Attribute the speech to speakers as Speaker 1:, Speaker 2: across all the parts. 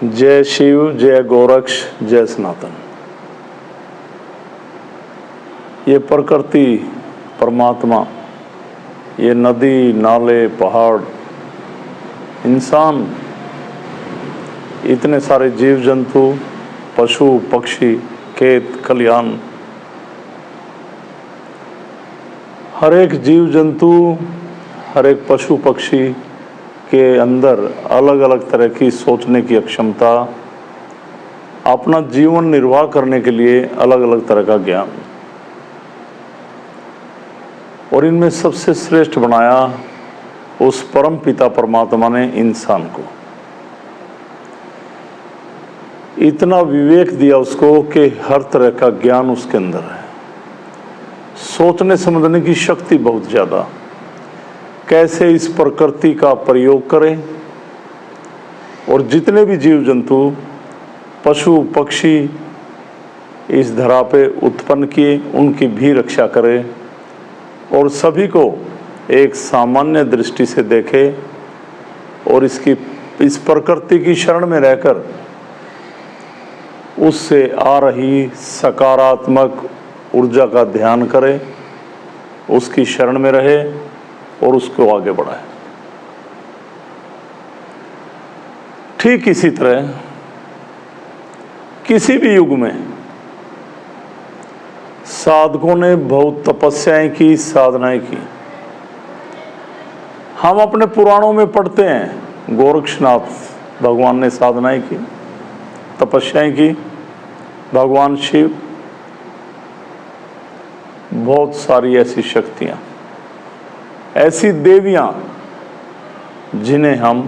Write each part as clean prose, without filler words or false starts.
Speaker 1: जय शिव, जय गोरक्ष, जय सनातन। ये प्रकृति, परमात्मा, ये नदी, नाले, पहाड़, इंसान, इतने सारे जीव जंतु, पशु पक्षी, खेत खलिहान, हर एक जीव जंतु, हर एक पशु पक्षी के अंदर अलग अलग तरह की सोचने की अक्षमता, अपना जीवन निर्वाह करने के लिए अलग अलग तरह का ज्ञान, और इनमें सबसे श्रेष्ठ बनाया उस परम पिता परमात्मा ने इंसान को। इतना विवेक दिया उसको कि हर तरह का ज्ञान उसके अंदर है, सोचने समझने की शक्ति बहुत ज़्यादा, कैसे इस प्रकृति का प्रयोग करें और जितने भी जीव जंतु, पशु पक्षी इस धरा पे उत्पन्न किए उनकी भी रक्षा करे और सभी को एक सामान्य दृष्टि से देखे और इस प्रकृति की शरण में रहकर उससे आ रही सकारात्मक ऊर्जा का ध्यान करे, उसकी शरण में रहे और उसको आगे बढ़ाए। ठीक इसी तरह किसी भी युग में साधकों ने बहुत तपस्याएं की, साधनाएं की। हम अपने पुराणों में पढ़ते हैं गोरक्षनाथ भगवान ने साधनाएं की, तपस्याएं की, भगवान शिव, बहुत सारी ऐसी शक्तियां, ऐसी देवियां जिन्हें हम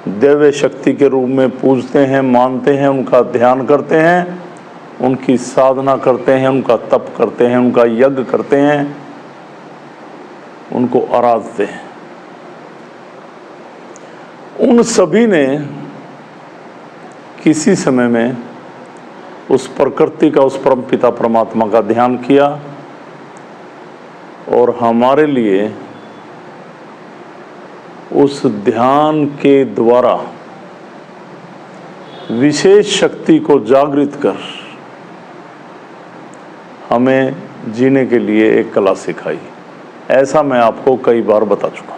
Speaker 1: दिव्य शक्ति के रूप में पूजते हैं, मानते हैं, उनका ध्यान करते हैं, उनकी साधना करते हैं, उनका तप करते हैं, उनका यज्ञ करते हैं, उनको आराधते हैं। उन सभी ने किसी समय में उस प्रकृति का, उस परम पिता परमात्मा का ध्यान किया और हमारे लिए उस ध्यान के द्वारा विशेष शक्ति को जागृत कर हमें जीने के लिए एक कला सिखाई। ऐसा मैं आपको कई बार बता चुका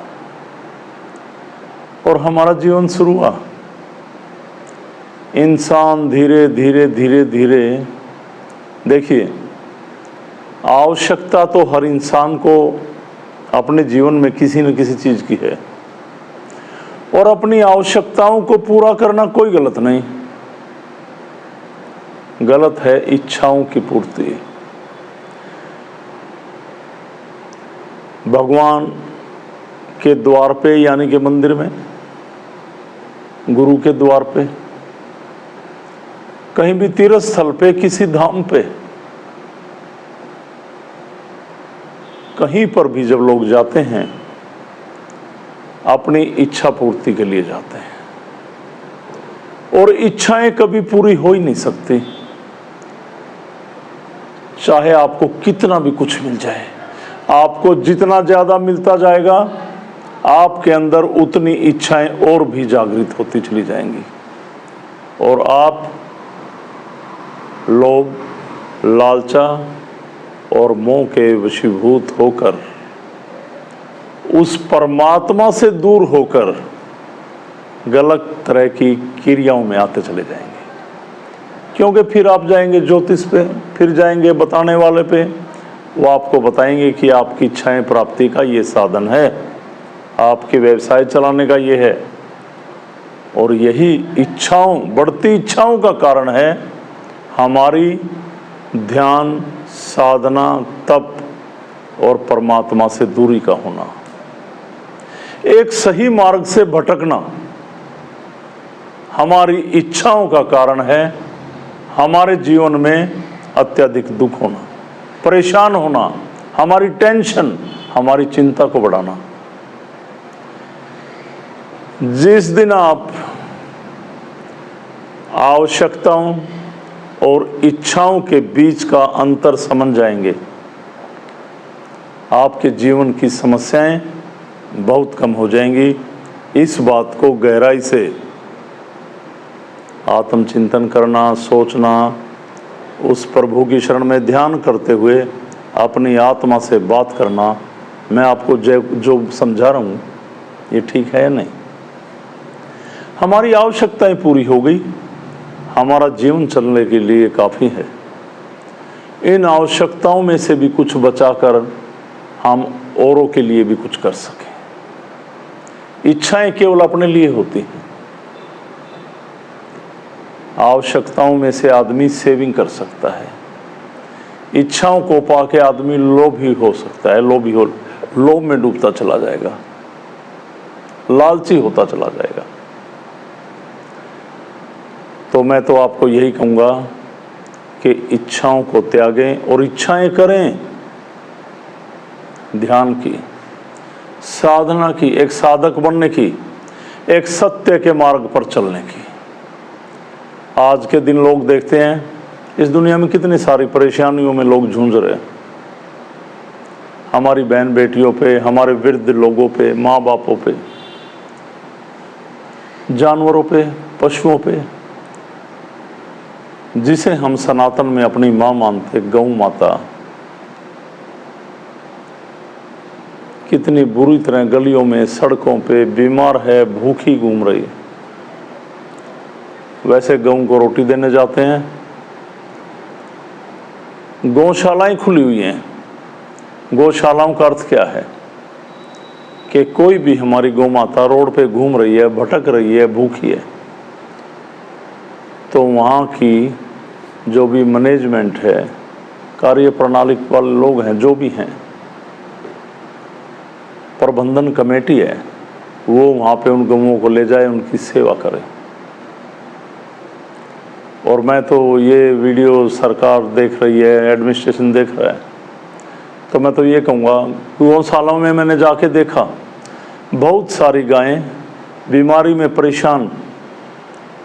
Speaker 1: और हमारा जीवन शुरू हुआ। इंसान धीरे धीरे धीरे धीरे, देखिए, आवश्यकता तो हर इंसान को अपने जीवन में किसी न किसी चीज़ की है और अपनी आवश्यकताओं को पूरा करना कोई गलत नहीं, गलत है इच्छाओं की पूर्ति। भगवान के द्वार पे, यानी कि मंदिर में, गुरु के द्वार पे, कहीं भी तीर्थ स्थल पे, किसी धाम पे, कहीं पर भी जब लोग जाते हैं अपनी इच्छा पूर्ति के लिए जाते हैं और इच्छाएं कभी पूरी हो ही नहीं सकती, चाहे आपको कितना भी कुछ मिल जाए। आपको जितना ज़्यादा मिलता जाएगा आपके अंदर उतनी इच्छाएं और भी जागृत होती चली जाएंगी और आप लोभ, लालचा और मोह के वशीभूत होकर उस परमात्मा से दूर होकर गलत तरह की क्रियाओं में आते चले जाएंगे। क्योंकि फिर आप जाएंगे ज्योतिष पे, फिर जाएंगे बताने वाले पे, वो आपको बताएंगे कि आपकी इच्छाएं प्राप्ति का ये साधन है, आपके व्यवसाय चलाने का ये है, और यही इच्छाओं, बढ़ती इच्छाओं का कारण है हमारी ध्यान, साधना, तप और परमात्मा से दूरी का होना। एक सही मार्ग से भटकना हमारी इच्छाओं का कारण है, हमारे जीवन में अत्यधिक दुख होना, परेशान होना, हमारी टेंशन, हमारी चिंता को बढ़ाना। जिस दिन आप आवश्यकताओं और इच्छाओं के बीच का अंतर समझ जाएंगे, आपके जीवन की समस्याएं बहुत कम हो जाएंगी। इस बात को गहराई से आत्मचिंतन करना, सोचना, उस प्रभु की शरण में ध्यान करते हुए अपनी आत्मा से बात करना, मैं आपको जो समझा रहा हूँ ये ठीक है या नहीं। हमारी आवश्यकताएं पूरी हो गई, हमारा जीवन चलने के लिए काफ़ी है। इन आवश्यकताओं में से भी कुछ बचाकर हम औरों के लिए भी कुछ कर सकें। इच्छाएं केवल अपने लिए होती हैं। आवश्यकताओं में से आदमी सेविंग कर सकता है, इच्छाओं को पाके आदमी लोभी हो सकता है, लोभ में डूबता चला जाएगा, लालची होता चला जाएगा। तो मैं तो आपको यही कहूँगा कि इच्छाओं को त्यागें और इच्छाएं करें, ध्यान की, साधना की, एक साधक बनने की, एक सत्य के मार्ग पर चलने की। आज के दिन लोग देखते हैं इस दुनिया में कितनी सारी परेशानियों में लोग जूझ रहे हैं। हमारी बहन बेटियों पे, हमारे वृद्ध लोगों पे, माँ बापों पे, जानवरों पे, पशुओं पे, जिसे हम सनातन में अपनी माँ मानते, गौ माता, कितनी बुरी तरह गलियों में, सड़कों पे बीमार है, भूखी घूम रही है। वैसे गौ को रोटी देने जाते हैं, गौशालाएं खुली हुई हैं। गौशालाओं का अर्थ क्या है कि कोई भी हमारी गौ माता रोड पे घूम रही है, भटक रही है, भूखी है, तो वहाँ की जो भी मैनेजमेंट है, कार्य प्रणाली वाले लोग हैं, जो भी हैं, प्रबंधन कमेटी है, वो वहाँ पे उन गौओं को ले जाए, उनकी सेवा करे। और मैं तो ये वीडियो सरकार देख रही है, एडमिनिस्ट्रेशन देख रहा है, तो मैं तो ये कहूँगा, गौशालाओं में मैंने जाके देखा बहुत सारी गायें बीमारी में परेशान,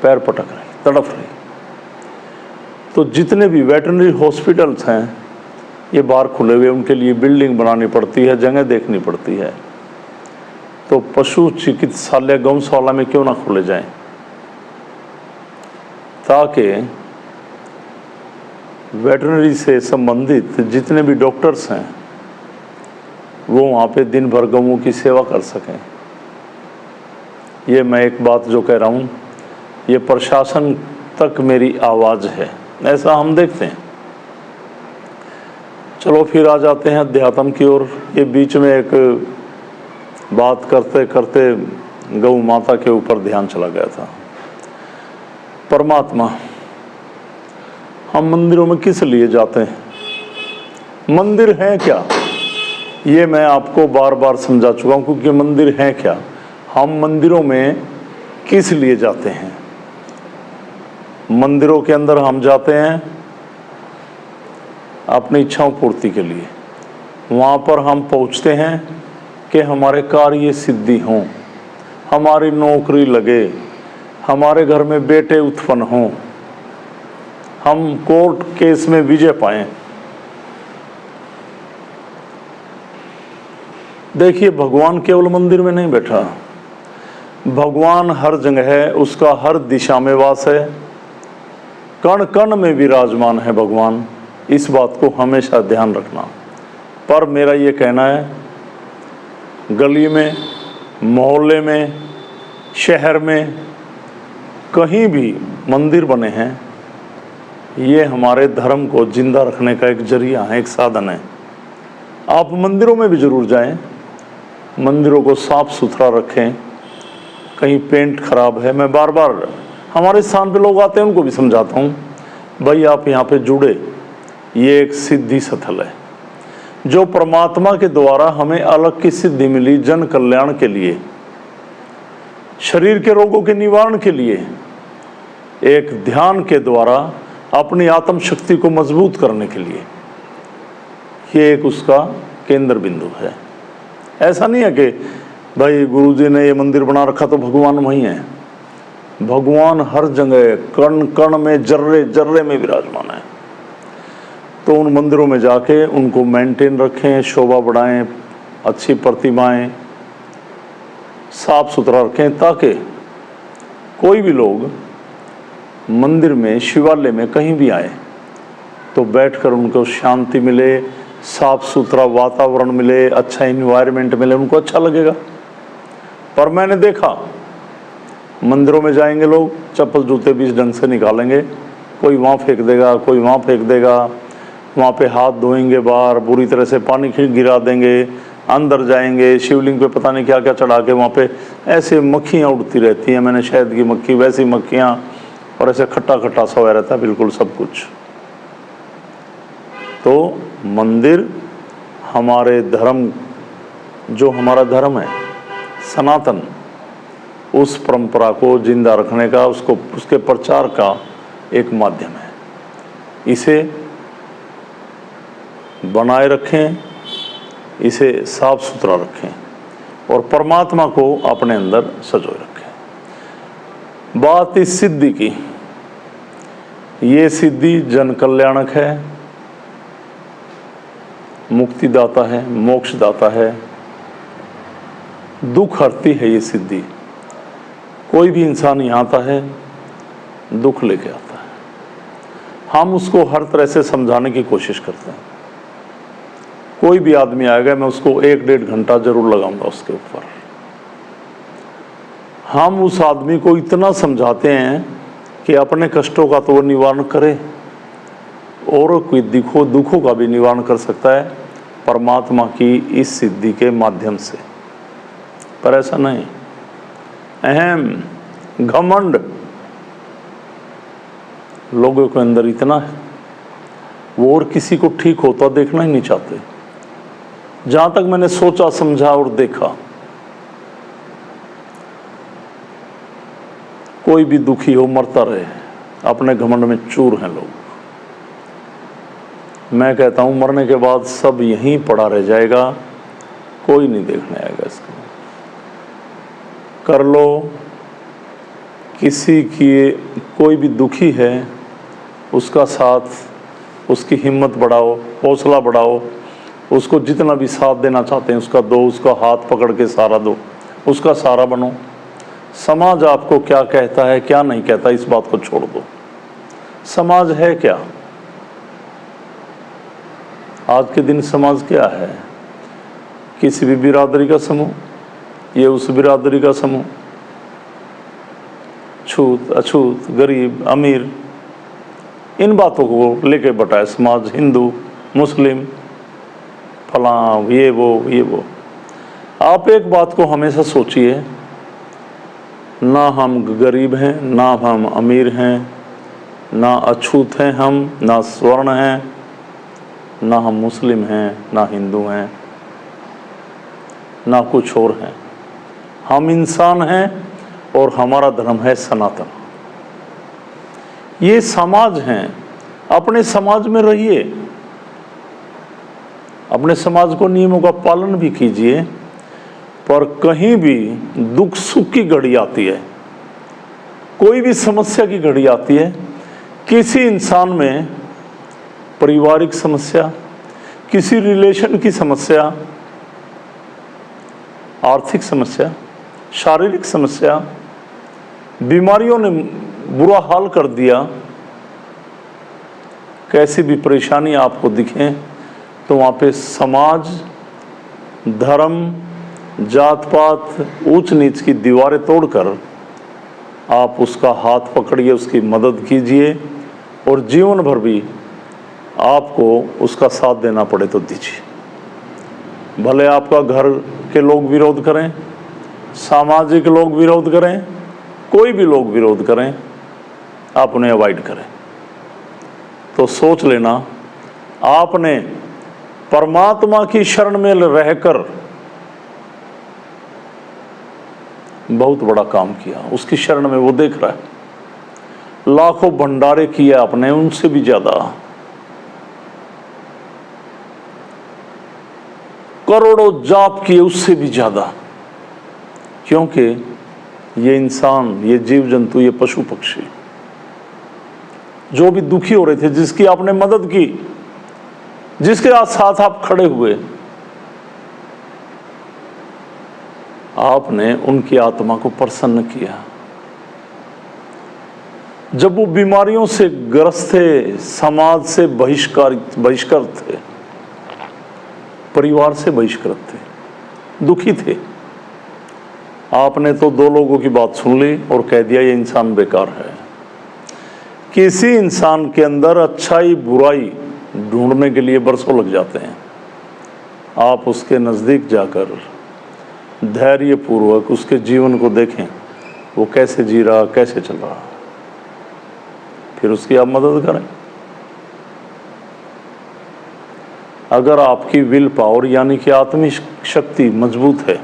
Speaker 1: पैर पटक रही, तड़फ रही। तो जितने भी वेटरनरी हॉस्पिटल्स हैं ये बाहर खुले हुए, उनके लिए बिल्डिंग बनानी पड़ती है, जगह देखनी पड़ती है। तो पशु चिकित्सालय गौशाला में क्यों ना खोले जाएं, ताकि वेटरनरी से संबंधित जितने भी डॉक्टर्स हैं वो वहाँ पे दिन भर गौओं की सेवा कर सकें। ये मैं एक बात जो कह रहा हूँ, ये प्रशासन तक मेरी आवाज़ है, ऐसा हम देखते हैं। चलो फिर आ जाते हैं अध्यात्म की ओर। ये बीच में एक बात करते करते गौ माता के ऊपर ध्यान चला गया था। परमात्मा, हम मंदिरों में किस लिए जाते हैं? मंदिर है क्या? ये मैं आपको बार बार समझा चुका हूँ, क्योंकि मंदिर है क्या, हम मंदिरों में किस लिए जाते हैं? मंदिरों के अंदर हम जाते हैं अपनी इच्छाओं पूर्ति के लिए। वहाँ पर हम पहुँचते हैं कि हमारे कार्य सिद्धि हों, हमारी नौकरी लगे, हमारे घर में बेटे उत्पन्न हों, हम कोर्ट केस में विजय पाएं। देखिए, भगवान केवल मंदिर में नहीं बैठा, भगवान हर जगह है, उसका हर दिशा में वास है, कण कण में विराजमान है भगवान। इस बात को हमेशा ध्यान रखना। पर मेरा ये कहना है, गली में, मोहल्ले में, शहर में कहीं भी मंदिर बने हैं, ये हमारे धर्म को जिंदा रखने का एक जरिया है, एक साधन है। आप मंदिरों में भी जरूर जाएं, मंदिरों को साफ सुथरा रखें। कहीं पेंट खराब है, मैं बार बार हमारे स्थान पे लोग आते हैं उनको भी समझाता हूँ, भाई आप यहाँ पे जुड़े, ये एक सिद्धि स्थल है। जो परमात्मा के द्वारा हमें अलग की सिद्धि मिली, जन कल्याण के लिए, शरीर के रोगों के निवारण के लिए, एक ध्यान के द्वारा अपनी आत्म शक्ति को मजबूत करने के लिए, ये एक उसका केंद्र बिंदु है। ऐसा नहीं है कि भाई गुरुजी ने ये मंदिर बना रखा तो भगवान वहीं है। भगवान हर जगह, कण कण में, जर्रे जर्रे में विराजमान है। तो उन मंदिरों में जाके उनको मेंटेन रखें, शोभा बढ़ाएं, अच्छी प्रतिमाएं साफ सुथरा रखें, ताकि कोई भी लोग मंदिर में, शिवालय में, कहीं भी आए तो बैठकर उनको शांति मिले, साफ सुथरा वातावरण मिले, अच्छा इन्वायरमेंट मिले, उनको अच्छा लगेगा। पर मैंने देखा मंदिरों में जाएंगे लोग, चप्पल जूते भी इस ढंग से निकालेंगे, कोई वहाँ फेंक देगा, कोई वहाँ फेंक देगा, वहाँ पे हाथ धोएंगे, बाहर बुरी तरह से पानी गिरा देंगे, अंदर जाएंगे, शिवलिंग पे पता नहीं क्या क्या चढ़ा के वहाँ पे ऐसे मक्खियाँ उड़ती रहती हैं, मैंने शहद की मक्खी, वैसी मक्खियाँ, और ऐसे खट्टा खट्टा सा हुआ रहता है बिल्कुल सब कुछ। तो मंदिर हमारे धर्म, जो हमारा धर्म है सनातन, उस परंपरा को जिंदा रखने का, उसके प्रचार का एक माध्यम है। इसे बनाए रखें, इसे साफ सुथरा रखें और परमात्मा को अपने अंदर सजोए रखें। बात इस सिद्धि की, ये सिद्धि जन कल्याणक है, मुक्तिदाता है, मोक्षदाता है, दुख हरती है ये सिद्धि। कोई भी इंसान यहाँ आता है दुख लेके आता है, हम उसको हर तरह से समझाने की कोशिश करते हैं। कोई भी आदमी आएगा, मैं उसको 1-1.5 घंटा जरूर लगाऊंगा उसके ऊपर। हम उस आदमी को इतना समझाते हैं कि अपने कष्टों का तो वो निवारण करे, और कोई दुखों का भी निवारण कर सकता है परमात्मा की इस सिद्धि के माध्यम से। पर ऐसा नहीं, अहम घमंड लोगों के अंदर इतना है, वो और किसी को ठीक होता देखना ही नहीं चाहते। जहां तक मैंने सोचा, समझा और देखा, कोई भी दुखी हो मरता रहे, अपने घमंड में चूर हैं लोग। मैं कहता हूं मरने के बाद सब यहीं पड़ा रह जाएगा, कोई नहीं देखने आएगा इसको। कर लो, किसी की कोई भी दुखी है उसका साथ, उसकी हिम्मत बढ़ाओ, हौसला बढ़ाओ, उसको जितना भी साथ देना चाहते हैं उसका दो, उसका हाथ पकड़ के सहारा दो, उसका सहारा बनो। समाज आपको क्या कहता है क्या नहीं कहता इस बात को छोड़ दो। समाज है क्या? आज के दिन समाज क्या है? किसी भी बिरादरी का समूह, ये उस बिरादरी का समूह, छूत अछूत, गरीब अमीर, इन बातों को लेके बटा है समाज। हिंदू मुस्लिम फलां, ये वो। आप एक बात को हमेशा सोचिए, ना हम गरीब हैं, ना हम अमीर हैं, ना अछूत हैं हम, ना स्वर्ण हैं, ना हम मुस्लिम हैं, ना हिंदू हैं, ना कुछ और हैं। हम इंसान हैं और हमारा धर्म है सनातन। ये समाज हैं, अपने समाज में रहिए, अपने समाज को नियमों का पालन भी कीजिए। पर कहीं भी दुख सुख की घड़ी आती है, कोई भी समस्या की घड़ी आती है, किसी इंसान में पारिवारिक समस्या, किसी रिलेशन की समस्या, आर्थिक समस्या, शारीरिक समस्या, बीमारियों ने बुरा हाल कर दिया, कैसी भी परेशानी आपको दिखे तो वहाँ पे समाज, धर्म, जात पात, ऊंच नीच की दीवारें तोड़कर आप उसका हाथ पकड़िए, उसकी मदद कीजिए, और जीवन भर भी आपको उसका साथ देना पड़े तो दीजिए। भले आपका घर के लोग विरोध करें, सामाजिक लोग विरोध करें, कोई भी लोग विरोध करें, आप उन्हें अवॉइड करें। तो सोच लेना, आपने परमात्मा की शरण में रहकर बहुत बड़ा काम किया। उसकी शरण में वो देख रहा है। लाखों भंडारे किए आपने, उनसे भी ज्यादा, करोड़ों जाप किए, उससे भी ज्यादा। क्योंकि ये इंसान, ये जीव जंतु, ये पशु पक्षी जो भी दुखी हो रहे थे, जिसकी आपने मदद की, जिसके साथ आप खड़े हुए, आपने उनकी आत्मा को प्रसन्न किया। जब वो बीमारियों से ग्रस्त थे, समाज से बहिष्कृत थे, परिवार से बहिष्कृत थे, दुखी थे, आपने तो दो लोगों की बात सुन ली और कह दिया ये इंसान बेकार है। किसी इंसान के अंदर अच्छाई बुराई ढूंढने के लिए बरसों लग जाते हैं। आप उसके नज़दीक जाकर धैर्यपूर्वक उसके जीवन को देखें, वो कैसे जी रहा, कैसे चल रहा, फिर उसकी आप मदद करें। अगर आपकी विल पावर यानी कि आत्मिक शक्ति मजबूत है,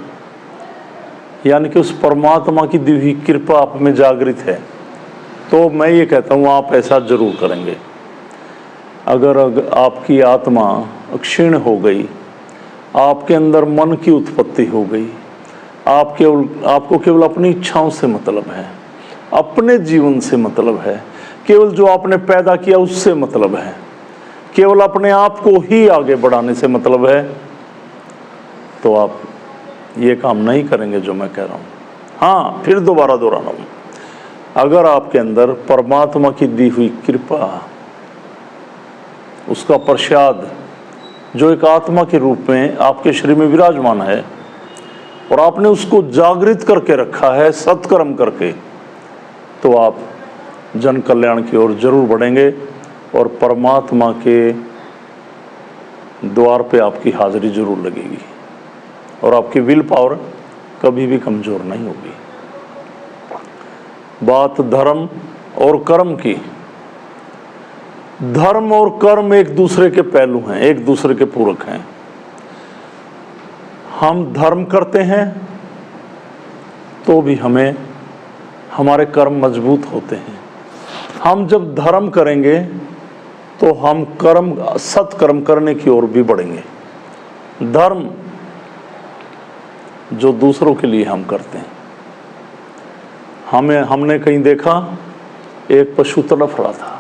Speaker 1: यानी कि उस परमात्मा की दी हुई कृपा आप में जागृत है, तो मैं ये कहता हूँ आप ऐसा जरूर करेंगे। अगर आपकी आत्मा क्षीण हो गई, आपके अंदर मन की उत्पत्ति हो गई, आपको केवल अपनी इच्छाओं से मतलब है, अपने जीवन से मतलब है, केवल जो आपने पैदा किया उससे मतलब है, केवल अपने आप को ही आगे बढ़ाने से मतलब है, तो आप ये काम नहीं करेंगे जो मैं कह रहा हूँ। हाँ, फिर दोबारा दोहरा रहा हूँ, अगर आपके अंदर परमात्मा की दी हुई कृपा, उसका प्रसाद जो एक आत्मा के रूप में आपके शरीर में विराजमान है और आपने उसको जागृत करके रखा है सत्कर्म करके, तो आप जन कल्याण की ओर जरूर बढ़ेंगे और परमात्मा के द्वार पे आपकी हाजिरी जरूर लगेगी और आपकी विल पावर कभी भी कमज़ोर नहीं होगी। बात धर्म और कर्म की, धर्म और कर्म एक दूसरे के पहलू हैं, एक दूसरे के पूरक हैं। हम धर्म करते हैं तो भी हमें हमारे कर्म मजबूत होते हैं। हम जब धर्म करेंगे तो हम सत्कर्म करने की ओर भी बढ़ेंगे। धर्म जो दूसरों के लिए हम करते हैं, हमने कहीं देखा एक पशु तड़फ रहा था,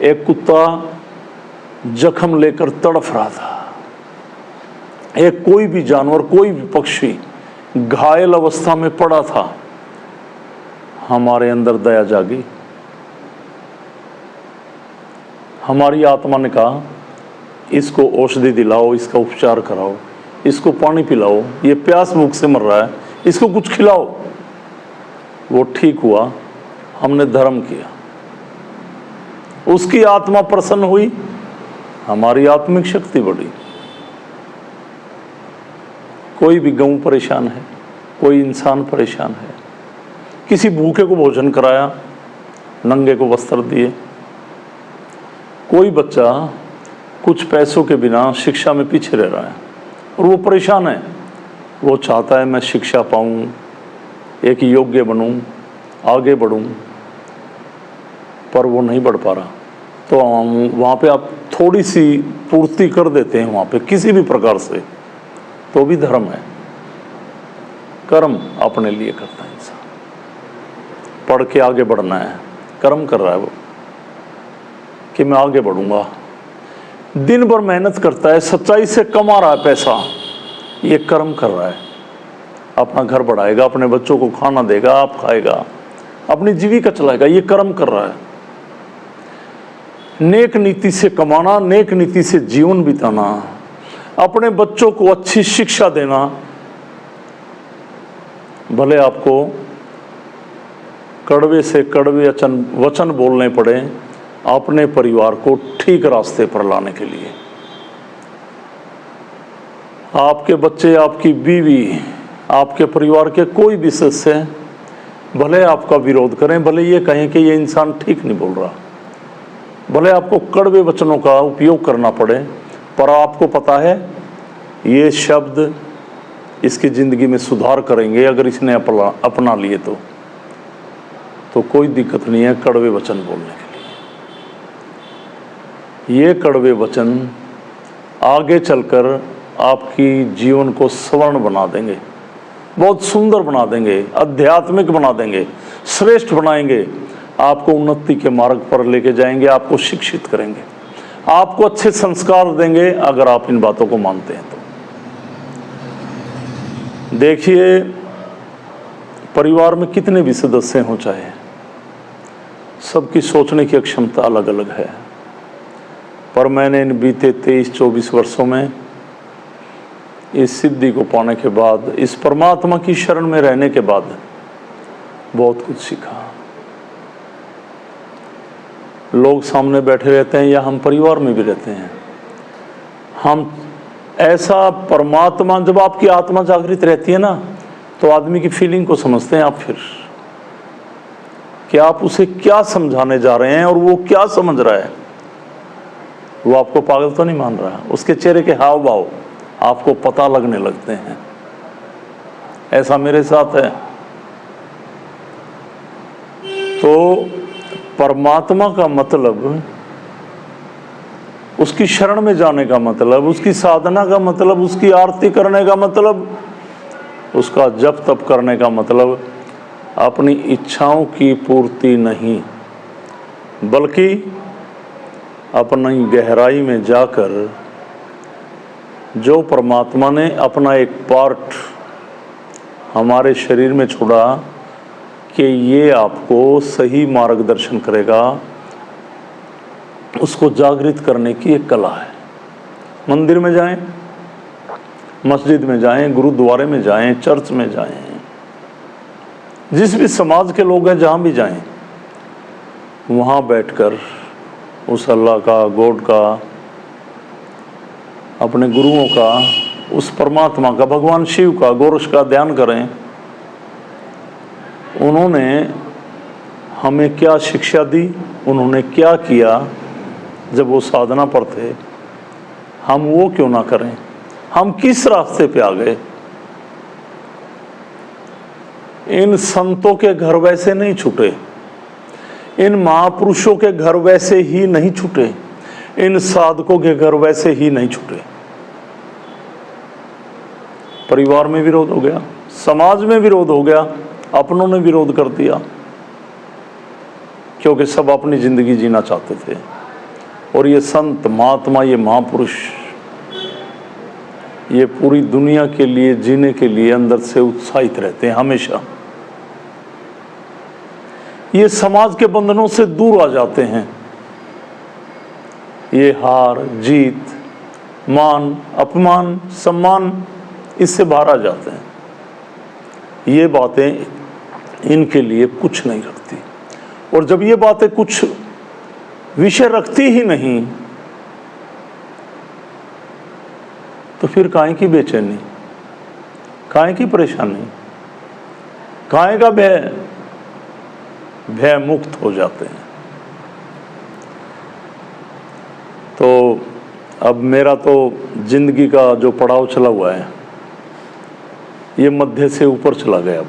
Speaker 1: एक कुत्ता जख्म लेकर तड़फ रहा था, एक कोई भी जानवर, कोई भी पक्षी घायल अवस्था में पड़ा था, हमारे अंदर दया जागी। हमारी आत्मा ने कहा इसको औषधि दिलाओ, इसका उपचार कराओ, इसको पानी पिलाओ, ये प्यास भूख से मर रहा है, इसको कुछ खिलाओ। वो ठीक हुआ, हमने धर्म किया, उसकी आत्मा प्रसन्न हुई, हमारी आत्मिक शक्ति बढ़ी। कोई भी गऊ परेशान है, कोई इंसान परेशान है, किसी भूखे को भोजन कराया, नंगे को वस्त्र दिए, कोई बच्चा कुछ पैसों के बिना शिक्षा में पीछे रह रहा है और वो परेशान है, वो चाहता है मैं शिक्षा पाऊं, एक योग्य बनूं, आगे बढ़ूं, पर वो नहीं बढ़ पा रहा, तो वहाँ पे आप थोड़ी सी पूर्ति कर देते हैं वहाँ पे किसी भी प्रकार से, तो भी धर्म है। कर्म अपने लिए करता है इंसान, पढ़ के आगे बढ़ना है, कर्म कर रहा है वो कि मैं आगे बढ़ूंगा। दिन भर मेहनत करता है, सच्चाई से कमा रहा है पैसा, ये कर्म कर रहा है, अपना घर बढ़ाएगा, अपने बच्चों को खाना देगा, आप खाएगा, अपनी जीविका चलाएगा, ये कर्म कर रहा है। नेक नीति से कमाना, नेक नीति से जीवन बिताना, अपने बच्चों को अच्छी शिक्षा देना, भले आपको कड़वे से कड़वे वचन बोलने पड़े, अपने परिवार को ठीक रास्ते पर लाने के लिए। आपके बच्चे, आपकी बीवी, आपके परिवार के कोई भी सदस्य भले आपका विरोध करें, भले ये कहें कि ये इंसान ठीक नहीं बोल रहा, भले आपको कड़वे वचनों का उपयोग करना पड़े, पर आपको पता है ये शब्द इसकी ज़िंदगी में सुधार करेंगे, अगर इसने अपना लिए तो कोई दिक्कत नहीं है कड़वे वचन बोलने के लिए। ये कड़वे वचन आगे चलकर आपकी जीवन को स्वर्ण बना देंगे, बहुत सुंदर बना देंगे, आध्यात्मिक बना देंगे, श्रेष्ठ बनाएंगे, आपको उन्नति के मार्ग पर लेके जाएंगे, आपको शिक्षित करेंगे, आपको अच्छे संस्कार देंगे, अगर आप इन बातों को मानते हैं तो। देखिए परिवार में कितने भी सदस्य हों, चाहे सबकी सोचने की क्षमता अलग अलग है, पर मैंने इन बीते 23-24 वर्षों में इस सिद्धि को पाने के बाद, इस परमात्मा की शरण में रहने के बाद बहुत कुछ सीखा। लोग सामने बैठे रहते हैं या हम परिवार में भी रहते हैं, हम ऐसा परमात्मा, जब आपकी आत्मा जागृत रहती है ना, तो आदमी की फीलिंग को समझते हैं आप फिर, कि आप उसे क्या समझाने जा रहे हैं और वो क्या समझ रहा है। वो आपको पागल तो नहीं मान रहा, उसके चेहरे के हाव भाव आपको पता लगने लगते हैं। ऐसा मेरे साथ है। तो परमात्मा का मतलब, उसकी शरण में जाने का मतलब, उसकी साधना का मतलब, उसकी आरती करने का मतलब, उसका जप तप करने का मतलब अपनी इच्छाओं की पूर्ति नहीं, बल्कि अपनी गहराई में जाकर जो परमात्मा ने अपना एक पार्ट हमारे शरीर में छोड़ा कि ये आपको सही मार्गदर्शन करेगा, उसको जागृत करने की एक कला है। मंदिर में जाएं, मस्जिद में जाएं, गुरुद्वारे में जाएं, चर्च में जाएं, जिस भी समाज के लोग हैं जहाँ भी जाएं, वहाँ बैठकर उस अल्लाह का, गॉड का, अपने गुरुओं का, उस परमात्मा का, भगवान शिव का, गोरश का ध्यान करें। उन्होंने हमें क्या शिक्षा दी, उन्होंने क्या किया जब वो साधना पर थे, हम वो क्यों ना करें। हम किस रास्ते पे आ गए। इन संतों के घर वैसे नहीं छूटे, इन महापुरुषों के घर वैसे ही नहीं छूटे, इन साधकों के घर वैसे ही नहीं छूटे। परिवार में विरोध हो गया, समाज में विरोध हो गया, अपनों ने विरोध कर दिया, क्योंकि सब अपनी जिंदगी जीना चाहते थे। और ये संत महात्मा, ये महापुरुष, ये पूरी दुनिया के लिए जीने के लिए अंदर से उत्साहित रहते हैं हमेशा। ये समाज के बंधनों से दूर आ जाते हैं। ये हार जीत, मान अपमान, सम्मान, इससे बाहर आ जाते हैं। ये बातें इनके लिए कुछ नहीं रखती। और जब ये बातें कुछ विषय रखती ही नहीं, तो फिर काहे की बेचैनी, काहे की परेशानी, काहे का भय मुक्त हो जाते हैं। तो अब मेरा तो जिंदगी का जो पड़ाव चला हुआ है, ये मध्य से ऊपर चला गया। अब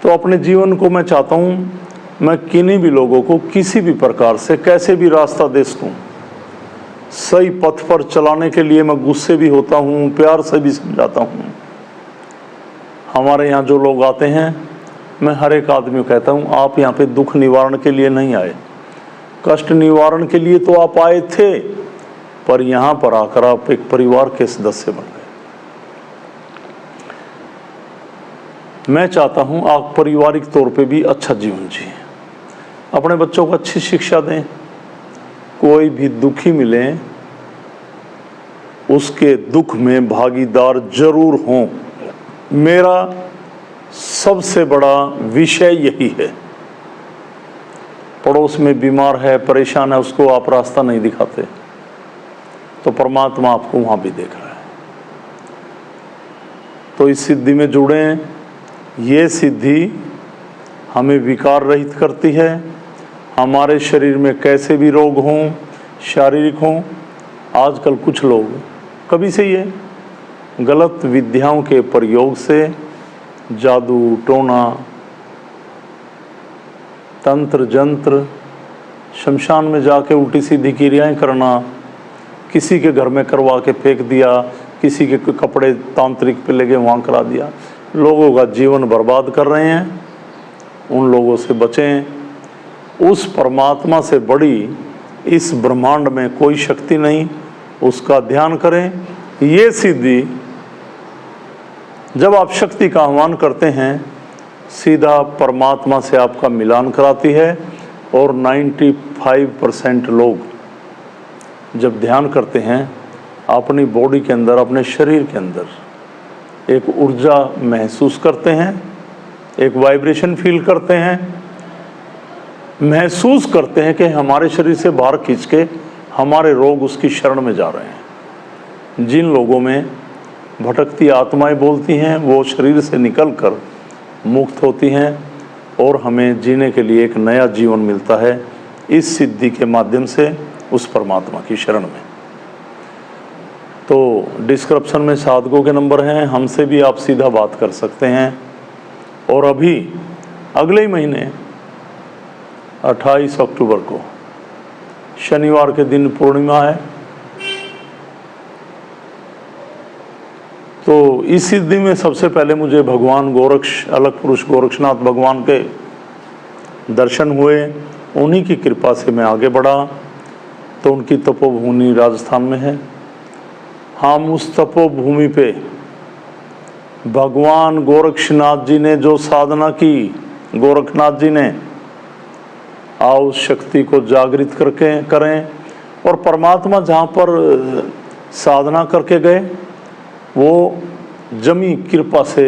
Speaker 1: तो अपने जीवन को मैं चाहता हूँ, मैं किन्हीं भी लोगों को किसी भी प्रकार से कैसे भी रास्ता दे सकूँ। सही पथ पर चलाने के लिए मैं गुस्से भी होता हूँ, प्यार से भी समझाता हूँ। हमारे यहाँ जो लोग आते हैं, मैं हर एक आदमी को कहता हूँ, आप यहाँ पे दुख निवारण के लिए नहीं आए, कष्ट निवारण के लिए तो आप आए थे, पर यहाँ पर आकर आप एक परिवार के सदस्य बन गए। मैं चाहता हूँ आप पारिवारिक तौर पे भी अच्छा जीवन जिए, अपने बच्चों को अच्छी शिक्षा दें। कोई भी दुखी मिले, उसके दुख में भागीदार जरूर हों। मेरा सबसे बड़ा विषय यही है। पड़ोस में बीमार है, परेशान है, उसको आप रास्ता नहीं दिखाते, तो परमात्मा आपको वहाँ भी देख रहा है। तो इस सिद्धि में जुड़ें। ये सिद्धि हमें विकार रहित करती है। हमारे शरीर में कैसे भी रोग हों, शारीरिक हों। आजकल कुछ लोग कभी से ये गलत विद्याओं के प्रयोग से, जादू टोना, तंत्र जंत्र, शमशान में जाके उल्टी सीधी क्रियाएं करना, किसी के घर में करवा के फेंक दिया, किसी के कपड़े तांत्रिक पे लेके वहाँ करा दिया, लोगों का जीवन बर्बाद कर रहे हैं। उन लोगों से बचें। उस परमात्मा से बड़ी इस ब्रह्मांड में कोई शक्ति नहीं, उसका ध्यान करें। ये सिद्धि, जब आप शक्ति का आह्वान करते हैं सीधा परमात्मा से आपका मिलान कराती है। और 95% लोग जब ध्यान करते हैं अपनी बॉडी के अंदर, अपने शरीर के अंदर एक ऊर्जा महसूस करते हैं, एक वाइब्रेशन फील करते हैं, महसूस करते हैं कि हमारे शरीर से बाहर खींच के हमारे रोग उसकी शरण में जा रहे हैं। जिन लोगों में भटकती आत्माएं बोलती हैं वो शरीर से निकलकर मुक्त होती हैं और हमें जीने के लिए एक नया जीवन मिलता है इस सिद्धि के माध्यम से उस परमात्मा की शरण में। तो डिस्क्रिप्शन में साधकों के नंबर हैं, हमसे भी आप सीधा बात कर सकते हैं। और अभी अगले ही महीने 28 अक्टूबर को शनिवार के दिन पूर्णिमा है, तो इस सिद्धि में सबसे पहले मुझे भगवान गोरक्ष, अलग पुरुष गोरक्षनाथ भगवान के दर्शन हुए। उन्हीं की कृपा से मैं आगे बढ़ा। तो उनकी तपोभूमि राजस्थान में है। हम उस तपोभूमि पे भगवान गोरक्षनाथ जी ने जो साधना की, गोरखनाथ जी ने, आओ उस शक्ति को जागृत करके करें। और परमात्मा जहाँ पर साधना करके गए वो जमी कृपा से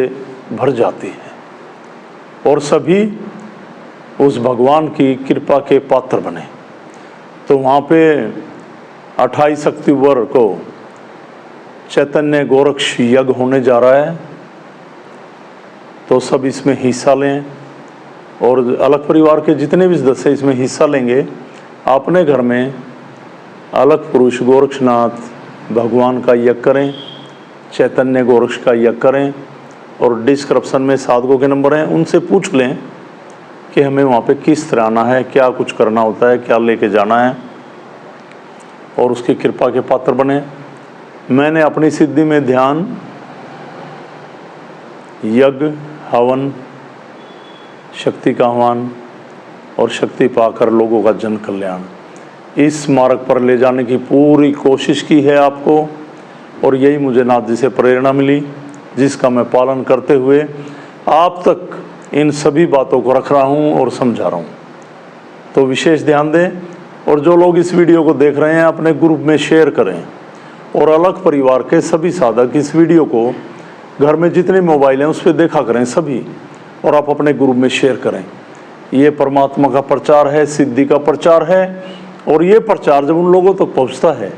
Speaker 1: भर जाती है और सभी उस भगवान की कृपा के पात्र बने। तो वहाँ पे 28 अक्टूबर को चैतन्य गोरक्ष यज्ञ होने जा रहा है, तो सब इसमें हिस्सा लें। और अलग परिवार के जितने भी सदस्य इसमें हिस्सा लेंगे, अपने घर में अलग पुरुष गोरक्षनाथ भगवान का यज्ञ करें, चैतन्य गोरक्ष का यज्ञ करें। और डिस्क्रिप्शन में साधकों के नंबर हैं, उनसे पूछ लें कि हमें वहाँ पे किस तरह आना है, क्या कुछ करना होता है, क्या लेके जाना है, और उसकी कृपा के पात्र बने। मैंने अपनी सिद्धि में ध्यान, यज्ञ, हवन, शक्ति का आह्वान और शक्ति पाकर लोगों का जन कल्याण, इस मार्ग पर ले जाने की पूरी कोशिश की है आपको। और यही मुझे नाथ जी से प्रेरणा मिली, जिसका मैं पालन करते हुए आप तक इन सभी बातों को रख रहा हूँ और समझा रहा हूँ। तो विशेष ध्यान दें। और जो लोग इस वीडियो को देख रहे हैं अपने ग्रुप में शेयर करें। और अलग परिवार के सभी साधक इस वीडियो को घर में जितने मोबाइल हैं उस पर देखा करें सभी, और आप अपने ग्रुप में शेयर करें। ये परमात्मा का प्रचार है, सिद्धि का प्रचार है। और ये प्रचार जब उन लोगों तक पहुंचता है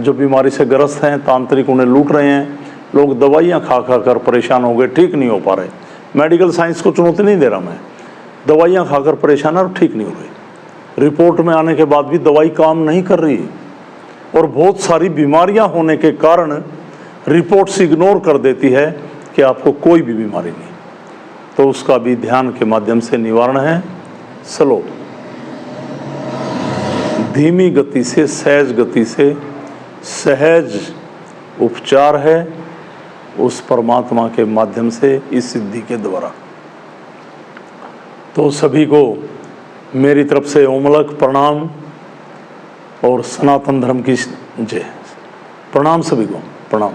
Speaker 1: जो बीमारी से ग्रस्त हैं, तांत्रिक उन्हें लूट रहे हैं, लोग दवाइयाँ खा खा कर परेशान हो गए, ठीक नहीं हो पा रहे। मेडिकल साइंस को चुनौती नहीं दे रहा मैं, दवाइयाँ खाकर परेशान और ठीक नहीं हो रही। रिपोर्ट में आने के बाद भी दवाई काम नहीं कर रही, और बहुत सारी बीमारियाँ होने के कारण रिपोर्ट्स इग्नोर कर देती है कि आपको कोई भी बीमारी नहीं। तो उसका भी ध्यान के माध्यम से निवारण है। स्लो, धीमी गति से, सहज गति से, सहज उपचार है उस परमात्मा के माध्यम से, इस सिद्धि के द्वारा। तो सभी को मेरी तरफ से ओमलक प्रणाम और सनातन धर्म की जय। प्रणाम सभी को, प्रणाम।